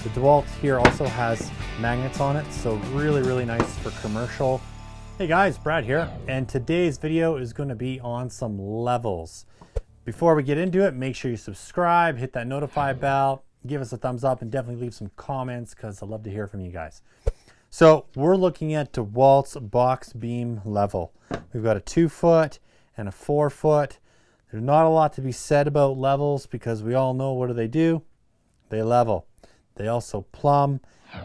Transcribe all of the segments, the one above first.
The Dewalt here also has magnets on it, so really nice for commercial. Hey guys, Brad here, and today's video is going to be on some levels. Before we get into it, make sure you subscribe, hit that notify bell, give us a thumbs up, and definitely leave some comments because I'd love to hear from you guys. So we're looking at Dewalt's box beam level. We've got a 2-foot and a 4-foot. There's not a lot to be said about levels because we all know what do. They level. They also plumb.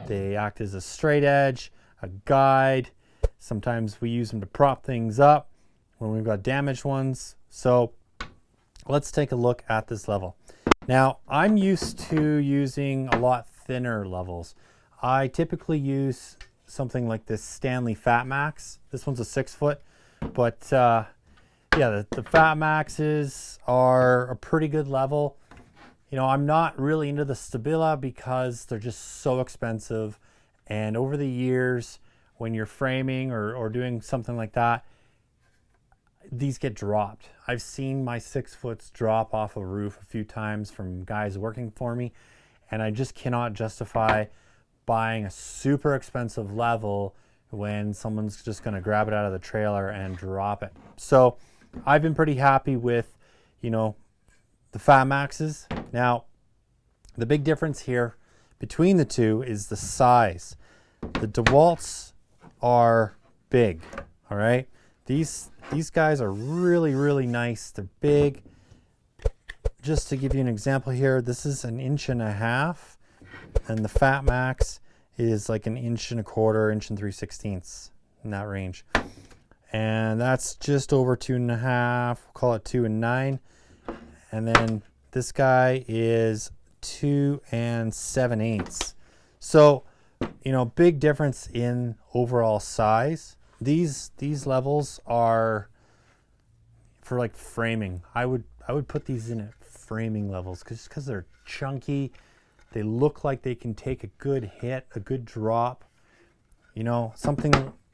They act as a straight edge, a guide. Sometimes we use them to prop things up when we've got damaged ones. So let's take a look at this level. Now, I'm used to using a lot thinner levels. I typically use something like this Stanley Fat Max. This one's a 6-foot, but yeah, the Fat Maxes are a pretty good level. You know, I'm not really into the Stabila because they're just so expensive. And over the years, when you're framing or doing something like that, these get dropped. I've seen my 6-foots drop off a roof a few times from guys working for me, and I just cannot justify buying a super expensive level when someone's just going to grab it out of the trailer and drop it. So I've been pretty happy with, you know, the Fat Maxes. Now, the big difference here between the two is the size. The Dewalts are big, all right? These guys are really nice. They're big. Just to give you an example here, this is 1.5 inches, and the Fat Max is like 1.25 inches, 1 3/16 in that range. And that's just over 2.5, we'll call it 2 9. And then this guy is 2 7/8. So, you know, big difference in overall size. These levels are for like framing. I would put these in at framing levels just because they're chunky. They look like they can take a good hit, a good drop. You know,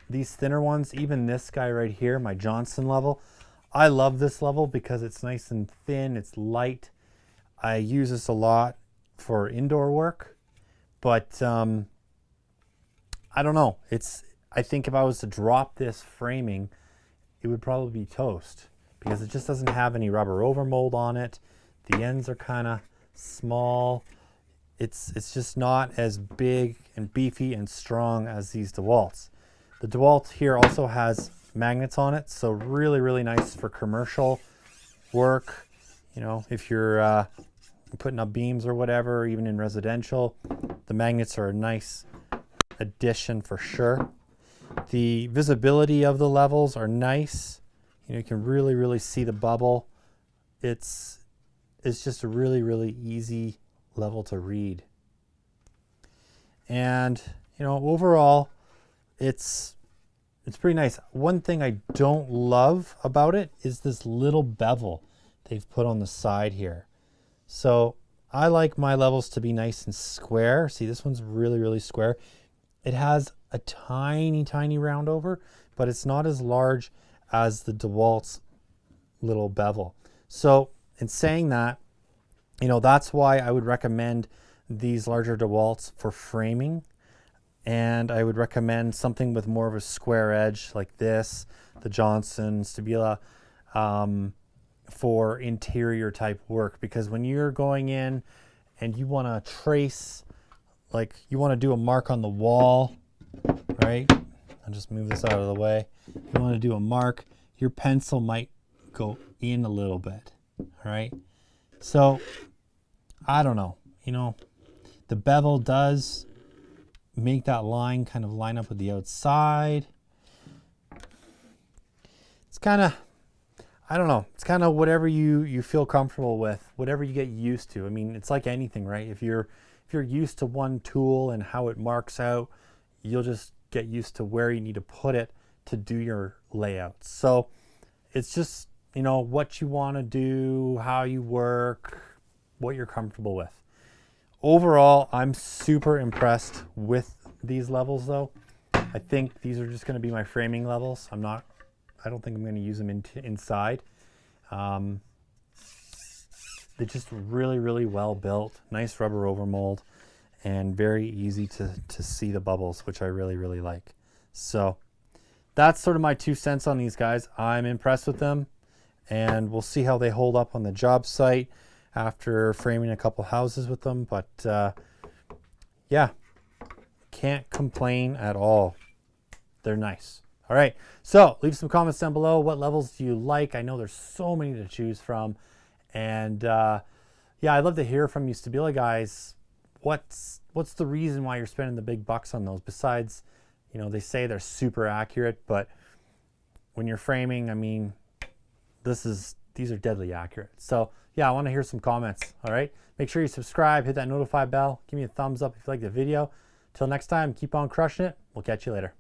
these thinner ones, even this guy right here, my Johnson level. I love this level because it's nice and thin, it's light. I use this a lot for indoor work, but I don't know. I think if I was to drop this framing, it would probably be toast because it just doesn't have any rubber overmold on it. The ends are kind of small. It's just not as big and beefy and strong as these Dewalts. The Dewalt here also has magnets on it, so really nice for commercial work. You know, if you're putting up beams or whatever, even in residential, the magnets are a nice addition for sure. The visibility of the levels are nice. You know, you can really see the bubble. It's just a really easy level to read. And, you know, overall, it's pretty nice. One thing I don't love about it is this little bevel they've put on the side here. So I like my levels to be nice and square. See, this one's really square. It has a tiny round over, but it's not as large as the Dewalt's little bevel. So in saying that, you know, that's why I would recommend these larger Dewalts for framing. And I would recommend something with more of a square edge like this, the Johnson, Stabila, for interior type work. Because when you're going in and you want to trace, like you want to do a mark on the wall, right? I'll just move this out of the way. You want to do a mark, your pencil might go in a little bit, all right? So, I don't know, you know, the bevel does make that line kind of line up with the outside. It's kind of, I don't know, it's kind of whatever you feel comfortable with, whatever you get used to. I mean, it's like anything, right? If you're used to one tool and how it marks out, you'll just get used to where you need to put it to do your layouts. So it's just, you know, what you want to do, how you work, what you're comfortable with. Overall, I'm super impressed with these levels though. I think these are just going to be my framing levels. I don't think I'm going to use them inside. They're just really well built, nice rubber overmold, and very easy to see the bubbles, which I really like. So that's sort of my 2 cents on these guys. I'm impressed with them, and we'll see how they hold up on the job site after framing a couple houses with them. But yeah, can't complain at all. They're nice. All right, so leave some comments down below. What levels do you like? I know there's so many to choose from. And yeah, I'd love to hear from you Stabila guys. What's the reason why you're spending the big bucks on those? Besides, you know, they say they're super accurate, but when you're framing, I mean, these are deadly accurate. So yeah, I want to hear some comments. All right, make sure you subscribe, hit that notify bell, give me a thumbs up if you like the video. Till next time, keep on crushing it. We'll catch you later.